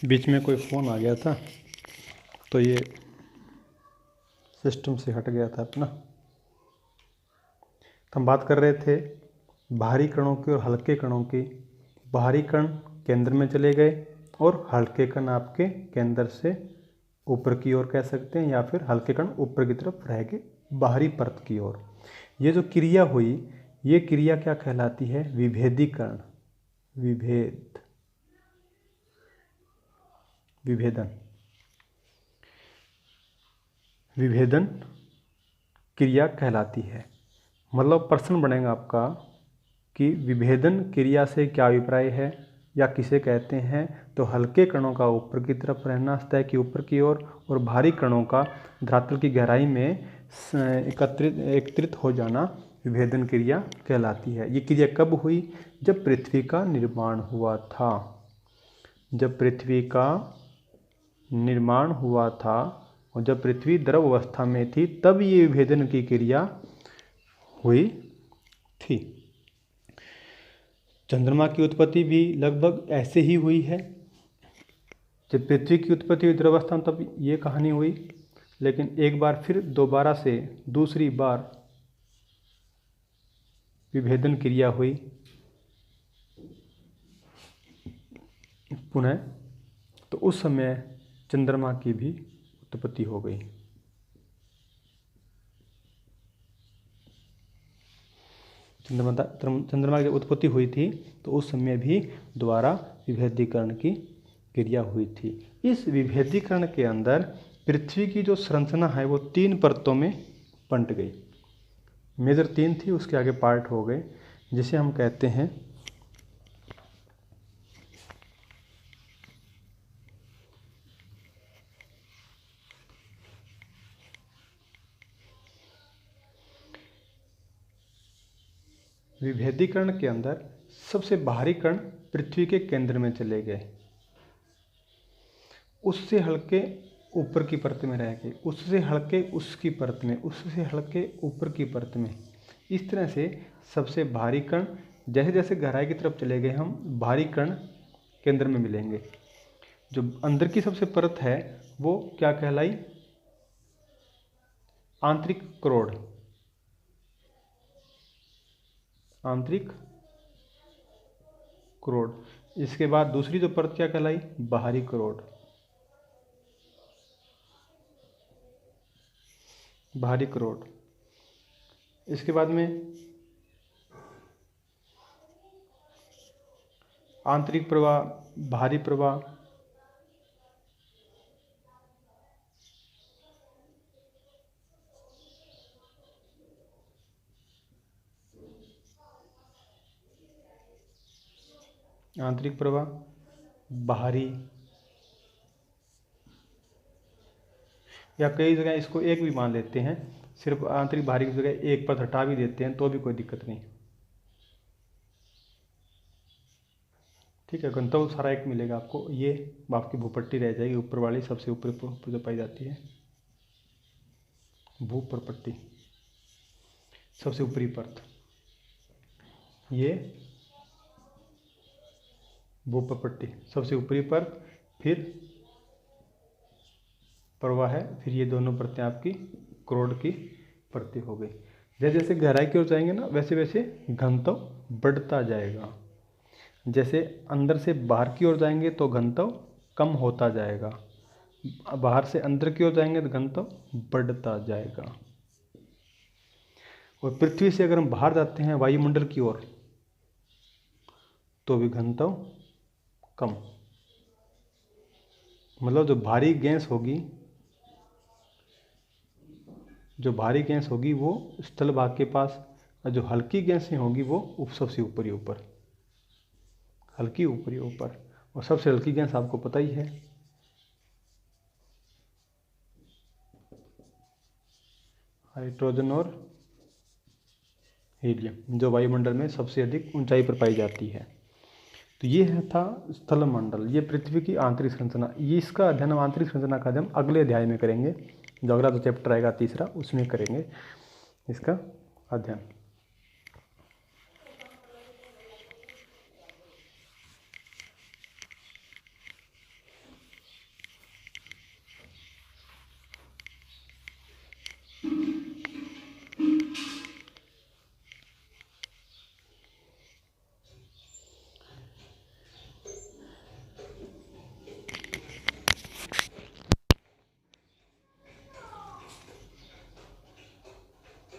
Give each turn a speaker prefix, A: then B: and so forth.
A: बीच में कोई फ़ोन आ गया था तो ये सिस्टम से हट गया था अपना। तो हम बात कर रहे थे भारी कणों की और हल्के कणों की। भारी कण केंद्र में चले गए और हल्के कण आपके केंद्र से ऊपर की ओर कह सकते हैं, या फिर हल्के कण ऊपर की तरफ रह गए बाहरी परत की ओर। ये जो क्रिया हुई, ये क्रिया क्या कहलाती है? विभेदीकरण, विभेदन क्रिया कहलाती है। मतलब प्रश्न बनेगा आपका कि विभेदन क्रिया से क्या अभिप्राय है या किसे कहते हैं? तो हल्के कणों का ऊपर की तरफ रहना, सतह की ऊपर की ओर, और भारी कणों का धरातल की गहराई में एकत्रित हो जाना विभेदन क्रिया कहलाती है। ये क्रिया कब हुई? जब पृथ्वी का निर्माण हुआ था। जब पृथ्वी का निर्माण हुआ था और जब पृथ्वी द्रव अवस्था में थी, तब ये विभेदन की क्रिया हुई थी। चंद्रमा की उत्पत्ति भी लगभग ऐसे ही हुई है। जब पृथ्वी की उत्पत्ति हुई द्रव अवस्था में, तब ये कहानी हुई। लेकिन एक बार फिर दोबारा से दूसरी बार विभेदन क्रिया हुई पुनः, तो उस समय चंद्रमा की भी उत्पत्ति हो गई। चंद्रमा की उत्पत्ति हुई थी तो उस समय भी दोबारा विभेदीकरण की क्रिया हुई थी। इस विभेदीकरण के अंदर पृथ्वी की जो संरचना है वो 3 परतों में बंट गई। मेजर 3 थी, उसके आगे पार्ट हो गए, जिसे हम कहते हैं विभेदीकरण के अंदर सबसे बाहरी कण पृथ्वी के केंद्र में चले गए, उससे हल्के ऊपर की परत में रह गए, उससे हल्के उसकी परत में, उससे हल्के ऊपर की परत में। इस तरह से सबसे भारी कण जैसे जैसे गहराई की तरफ चले गए, हम भारी कण केंद्र में मिलेंगे। जो अंदर की सबसे परत है वो क्या कहलाई? आंतरिक करोड़। आंतरिक करोड़। इसके बाद दूसरी जो परत क्या कहलाई? बाहरी करोड़। बाहरी करोड़। इसके बाद में आंतरिक प्रवाह, बाहरी प्रवाह, आंतरिक प्रवाह, बाहरी, या कई जगह इसको एक भी मान लेते हैं, सिर्फ आंतरिक बाहरी की जगह एक पद हटा भी देते हैं तो भी कोई दिक्कत नहीं। ठीक है, गंतव्य सारा एक मिलेगा आपको। ये आपकी भूपट्टी रह जाएगी ऊपर वाली, सबसे ऊपर जो पाई जाती है भूप्रपट्टी, सबसे ऊपरी परत, ये भूप्रपट्टी सबसे ऊपरी परत, फिर प्रवाह है, फिर ये दोनों परतें आपकी करोड़ की परतें हो गई। जैसे जैसे गहराई की ओर जाएंगे ना, वैसे वैसे घनत्व बढ़ता जाएगा। जैसे अंदर से बाहर की ओर जाएंगे तो घनत्व कम होता जाएगा, बाहर से अंदर की ओर जाएंगे तो घनत्व बढ़ता जाएगा। और पृथ्वी से अगर हम बाहर जाते हैं वायुमंडल की ओर, तो भी घनत्व कम। मतलब जो भारी गैस होगी वो स्थल भाग के पास, और जो हल्की गैसें होगी वो सबसे ऊपरी ऊपर, हल्की ऊपरी ऊपर। और सबसे हल्की गैस आपको पता ही है, हाइड्रोजन और हीलियम, जो वायुमंडल में सबसे अधिक ऊंचाई पर पाई जाती है। तो ये था स्थल मंडल, ये पृथ्वी की आंतरिक संरचना। ये इसका अध्ययन, आंतरिक संरचना का अध्ययन अगले अध्याय में करेंगे। जो अगला जो चैप्टर आएगा तीसरा, उसमें करेंगे इसका अध्ययन।